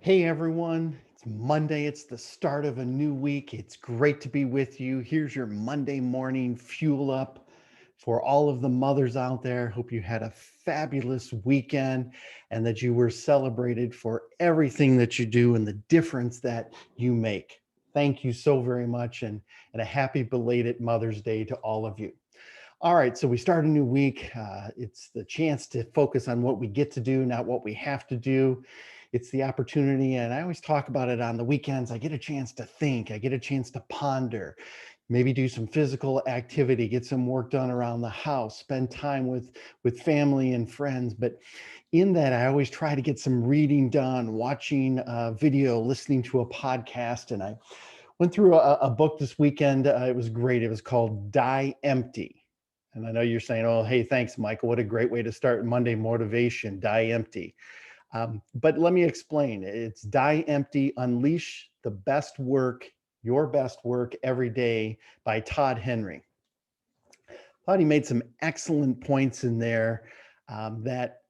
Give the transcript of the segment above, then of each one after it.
Hey everyone, it's Monday. It's the start of a new week. It's great to be with you. Here's your Monday morning fuel up for all of the mothers out there. Hope you had a fabulous weekend and that you were celebrated for everything that you do and the difference that you make. Thank you so very much and a happy belated Mother's Day to all of you. All right, so we start a new week. It's the chance to focus on what we get to do, not what we have to do. It's the opportunity, and I always talk about it on the weekends. I get a chance to think, I get a chance to ponder, maybe do some physical activity, get some work done around the house, spend time with family and friends. But in that, I always try to get some reading done, watching a video, listening to a podcast, and I went through a book this weekend. It was great. It was called Die Empty. And I know you're saying, oh, hey, thanks, Michael. What a great way to start Monday motivation, die empty. But let me explain. It's die empty, unleash the best work, your best work every day by Todd Henry. Thought he made some excellent points in there that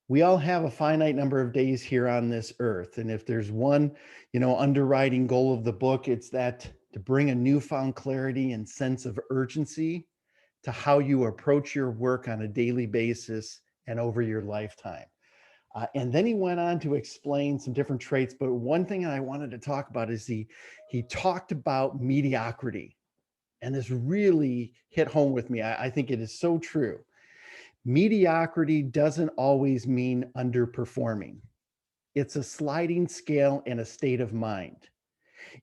we all have a finite number of days here on this earth. And if there's one, underwriting goal of the book, it's that to bring a newfound clarity and sense of urgency to how you approach your work on a daily basis and over your lifetime. And then he went on to explain some different traits. But one thing I wanted to talk about is he talked about mediocrity. And this really hit home with me. I think it is so true. Mediocrity doesn't always mean underperforming. It's a sliding scale and a state of mind.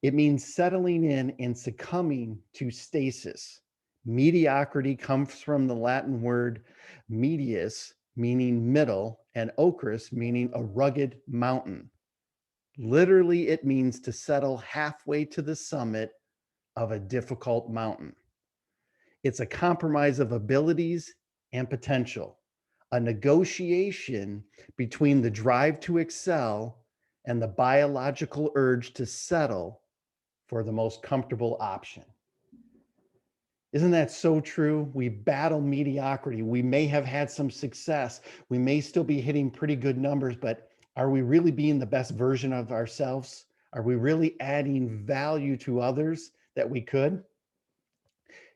It means settling in and succumbing to stasis. Mediocrity comes from the Latin word medius, meaning middle, and ocris, meaning a rugged mountain. Literally, it means to settle halfway to the summit of a difficult mountain. It's a compromise of abilities and potential, a negotiation between the drive to excel and the biological urge to settle for the most comfortable option. Isn't that so true? We battle mediocrity. We may have had some success. We may still be hitting pretty good numbers, but are we really being the best version of ourselves? Are we really adding value to others that we could?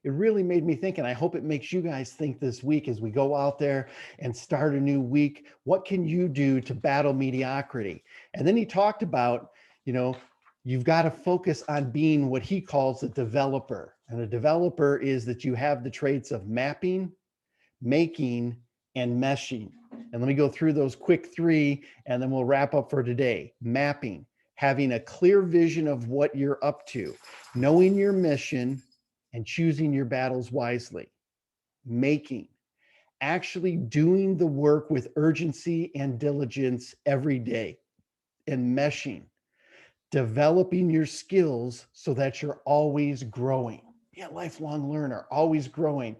It really made me think, and I hope it makes you guys think this week as we go out there and start a new week. What can you do to battle mediocrity? And then he talked about, you know, you've got to focus on being what he calls a developer. And a developer is that you have the traits of mapping, making, and meshing. And let me go through those quick three, and then we'll wrap up for today. Mapping, having a clear vision of what you're up to, knowing your mission, and choosing your battles wisely. Making, actually doing the work with urgency and diligence every day. And meshing, developing your skills so that you're always growing. Be a lifelong learner, always growing.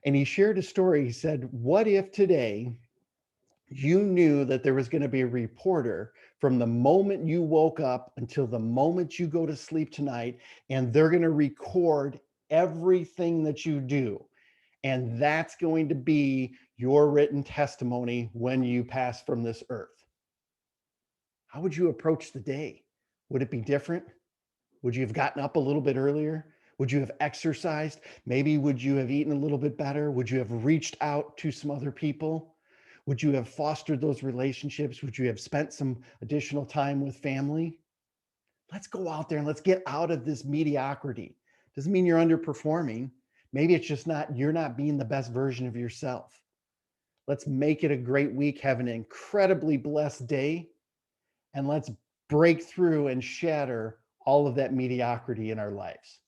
And he shared a story. He said, what if today you knew that there was going to be a reporter from the moment you woke up until the moment you go to sleep tonight, and they're going to record everything that you do. And that's going to be your written testimony when you pass from this earth. How would you approach the day? Would it be different? Would you have gotten up a little bit earlier? Would you have exercised? Maybe would you have eaten a little bit better? Would you have reached out to some other people? Would you have fostered those relationships? Would you have spent some additional time with family? Let's go out there and let's get out of this mediocrity. Doesn't mean you're underperforming. Maybe it's just you're not being the best version of yourself. Let's make it a great week. Have an incredibly blessed day. And let's break through and shatter all of that mediocrity in our lives.